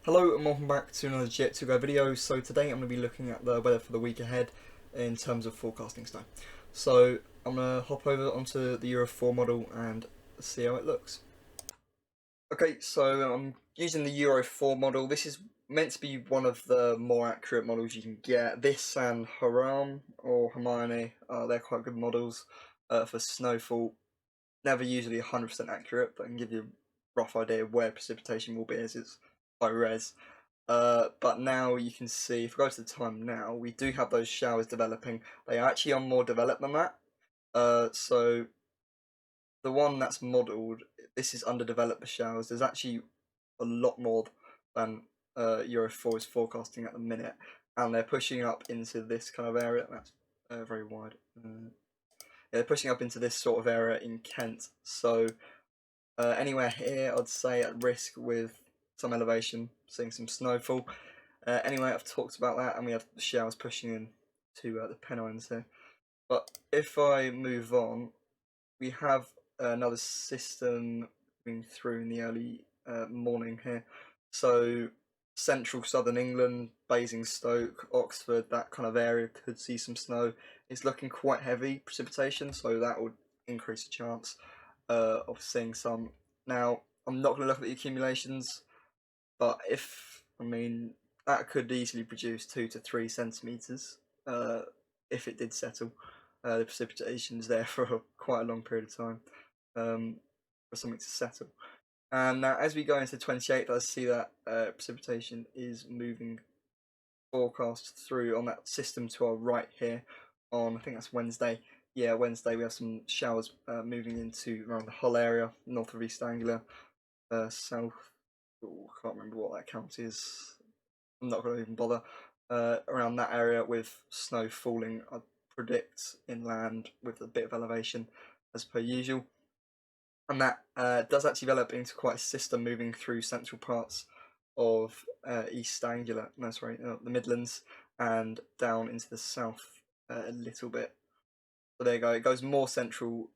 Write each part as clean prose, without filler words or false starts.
Hello and welcome back to another Jet to Go video. So today I'm going to be looking at the weather for the week ahead in terms of forecasting style. So I'm going to hop over onto the Euro 4 model and see how it looks. Okay, so I'm using the Euro 4 model. This is meant to be one of the more accurate models you can get. This and Haram or Hermione, they're quite good models for snowfall. Never usually 100% accurate, but I can give you a rough idea of where precipitation will be as it's high res. But now you can see, if we go to the time now, we do have those showers developing. They are actually more developed than that. So the one that's modelled, this is underdeveloped showers. There's actually a lot more than Euro 4 is forecasting at the minute. And they're pushing up into this kind of area. That's very wide. Yeah, they're pushing up into this sort of area in Kent. So anywhere here, I'd say at risk with some elevation, seeing some snowfall. Anyway, I've talked about that, and we have the showers pushing in to the Pennines here. But if I move on, we have another system moving through in the early morning here. So central southern England, Basingstoke, Oxford, that kind of area could see some snow. It's looking quite heavy precipitation, so that would increase the chance of seeing some. Now, I'm not going to look at the accumulations, but that could easily produce 2 to 3 centimeters if it did settle. The precipitation's there for quite a long period of time for something to settle. And now, as we go into 28th, I see that precipitation is moving forecast through on that system to our right here on, I think that's Wednesday. Yeah, Wednesday we have some showers moving into around the Hull area, north of East Anglia, south. Ooh, I can't remember what that county is. I'm not going to even bother. Around that area with snow falling, I predict inland with a bit of elevation as per usual. And that does actually develop into quite a system moving through central parts of East Anglia, the Midlands, and down into the south a little bit. So there you go. It goes more central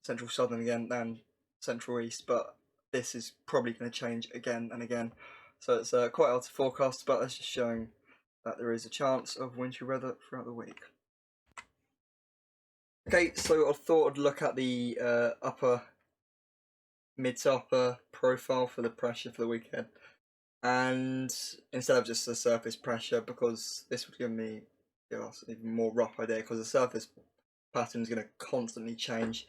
southern again than central east, but this is probably going to change again and again. So it's quite hard to forecast, but that's just showing that there is a chance of wintry weather throughout the week. Okay, so I thought I'd look at the mid to upper profile for the pressure for the weekend, and instead of just the surface pressure, because this would give us an even more rough idea, because the surface pattern is going to constantly change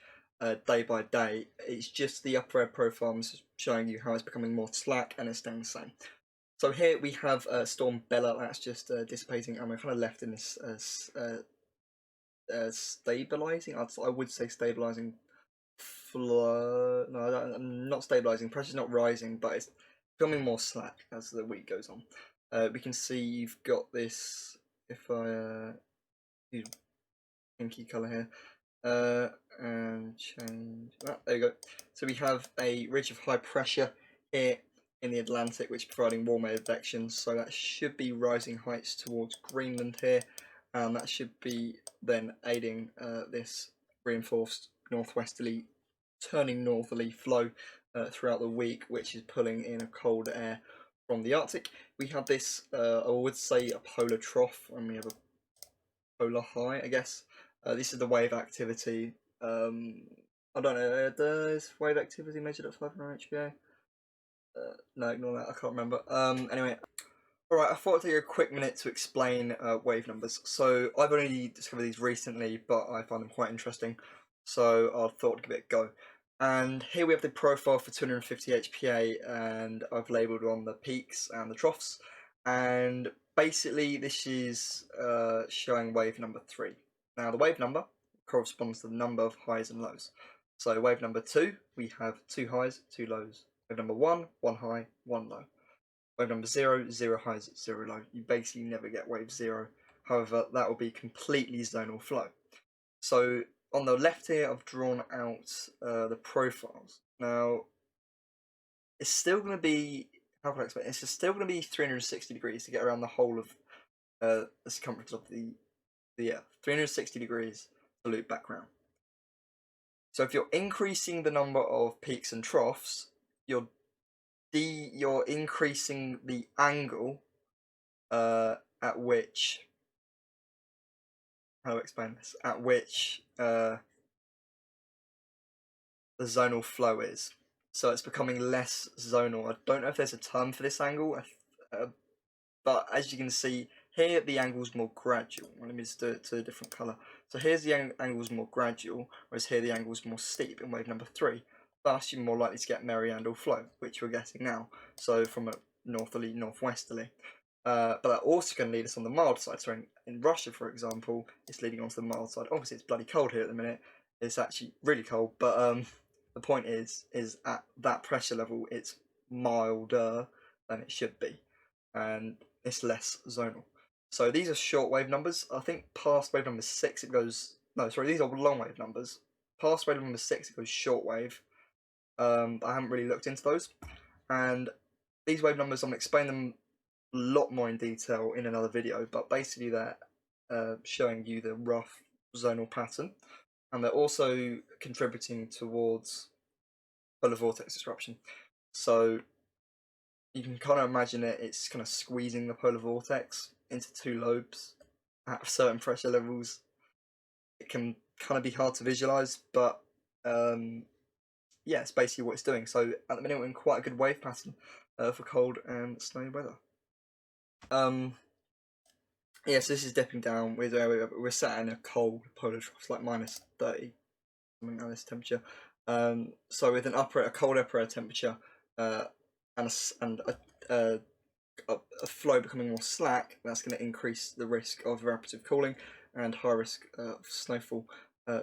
day by day. It's just the upper air profile showing you how it's becoming more slack and it's staying the same. So here we have Storm Bella, that's just dissipating, and we're kind of left in this stabilizing. I would say stabilizing flow. No, not stabilizing. Pressure's not rising, but it's becoming more slack as the week goes on. We can see you've got this. If I use pinky color here, and change that. There you go. So we have a ridge of high pressure here in the Atlantic, which is providing warm air advection. So that should be rising heights towards Greenland here, and that should be then aiding this reinforced northwesterly, turning northerly flow throughout the week, which is pulling in a cold air from the Arctic. We have this, I would say, a polar trough, and we have a polar high, I guess. This is the wave activity. I don't know, is wave activity measured at 500 HPA? No, ignore that, I can't remember. Anyway, alright, I thought I'd take a quick minute to explain wave numbers. So, I've only discovered these recently, but I find them quite interesting. So, I thought I'd give it a go. And here we have the profile for 250 HPA, and I've labelled on the peaks and the troughs. And basically, this is showing wave number 3. Now, the wave number corresponds to the number of highs and lows. So, wave number 2, we have 2 highs, 2 lows. Wave number 1, 1 high, 1 low. Wave number 0, 0 highs, 0 low. You basically never get wave 0. However, that will be completely zonal flow. So, on the left here, I've drawn out the profiles. Now, it's still going to be, how can I explain? It's still going to be 360 degrees to get around the whole of the circumference of the Earth. 360 degrees to loop back round. So if you're increasing the number of peaks and troughs, you're you're increasing the angle at which, how do I explain this? At which the zonal flow is. So it's becoming less zonal. I don't know if there's a term for this angle, but as you can see here, the angle's more gradual. Let me just do it to a different colour. So here's the angle's more gradual, whereas here the angle's more steep in wave number 3. Thus, you're more likely to get meridianal flow, which we're getting now. So from a northerly, northwesterly. But that also can lead us on the mild side. So in Russia, for example, it's leading onto the mild side. Obviously, it's bloody cold here at the minute. It's actually really cold. But the point is at that pressure level, it's milder than it should be, and it's less zonal. So these are short wave numbers. I think past wave number 6, it goes. No, sorry, these are long wave numbers. Past wave number 6, it goes short wave. I haven't really looked into those, and these wave numbers, I'm going to explain them a lot more in detail in another video, but basically they're showing you the rough zonal pattern, and they're also contributing towards polar vortex disruption. So you can kind of imagine it's kind of squeezing the polar vortex into 2 lobes at certain pressure levels. It can kind of be hard to visualize, but yeah, it's basically what it's doing. So at the minute we're in quite a good wave pattern for cold and snowy weather. Yeah, so this is dipping down. We're sat in a cold polar trough, like minus 30, something like this temperature. So with a cold upper air temperature and a flow becoming more slack, that's going to increase the risk of evaporative cooling and high risk of snowfall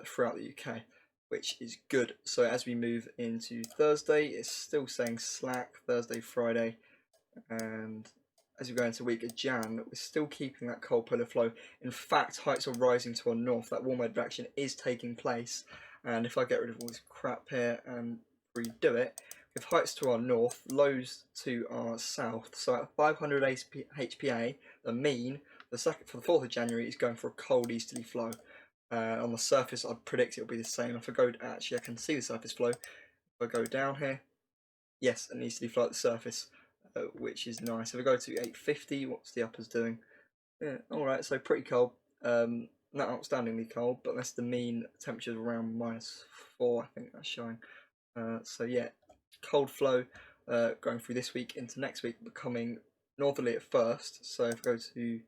throughout the UK, which is good. So as we move into Thursday, it's still saying slack Thursday, Friday, and as we go into week of Jan, we're still keeping that cold polar flow. In fact, heights are rising to our north. That warm advection is taking place, and if I get rid of all this crap here and redo it, with heights to our north, lows to our south. So at 500 HPA, the mean for the 4th of January is going for a cold easterly flow. On the surface, I'd predict it'll be the same. If I go, actually, I can see the surface flow. If I go down here, yes, an easterly flow at the surface, which is nice. If I go to 850, what's the uppers doing? Yeah, all right, so pretty cold. Not outstandingly cold, but that's the mean temperatures around -4. I think that's showing. So yeah, cold flow going through this week into next week, becoming northerly at first. So if I go to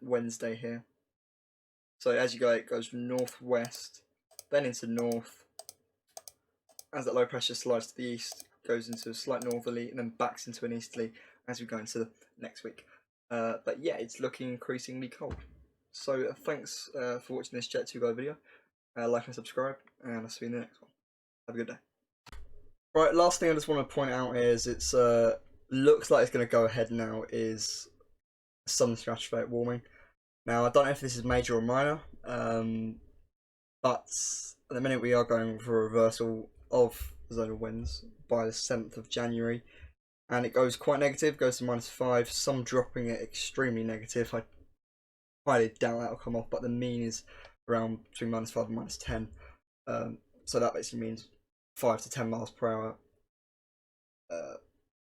Wednesday here, so as you go, it goes from northwest, then into north. As that low pressure slides to the east, goes into a slight northerly, and then backs into an easterly as we go into the next week. But yeah, it's looking increasingly cold. So thanks for watching this Jet 2 Guy video. Like and subscribe, and I'll see you in the next one. Have a good day. Right, last thing I just want to point out is it's looks like it's going to go ahead now is sun stratospheric warming. Now I don't know if this is major or minor, but at the minute we are going for a reversal of zonal winds by the 7th of January, and it goes quite negative, goes to -5, some dropping it extremely negative. I highly doubt that will come off, but the mean is around between -5 and -10. So that basically means 5 to 10 miles per hour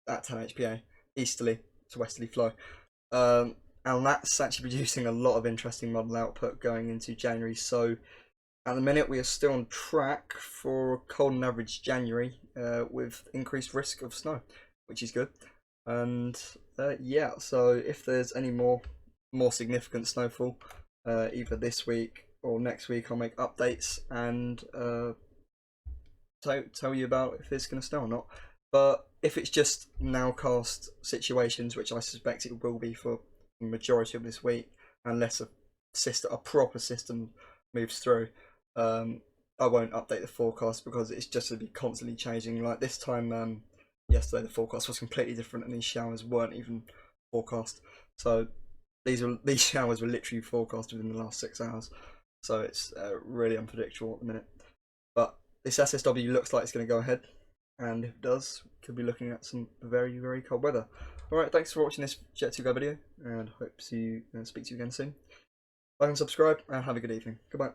at 10 HPA, easterly to westerly flow. And that's actually producing a lot of interesting model output going into January. So at the minute we are still on track for cold and average January with increased risk of snow, which is good. And yeah, so if there's any more significant snowfall either this week or next week, I'll make updates and tell you about if it's going to snow or not. But if it's just nowcast situations, which I suspect it will be for the majority of this week, unless a proper system moves through, I won't update the forecast because it's just to be constantly changing. Like this time yesterday, the forecast was completely different, and these showers weren't even forecast. So these showers were literally forecast within the last 6 hours. So it's really unpredictable at the minute. But this SSW looks like it's going to go ahead, and if it does, could be looking at some very, very cold weather. Alright, thanks for watching this Jet 2 Guy video, and hope to speak to you again soon. Like and subscribe, and have a good evening. Goodbye.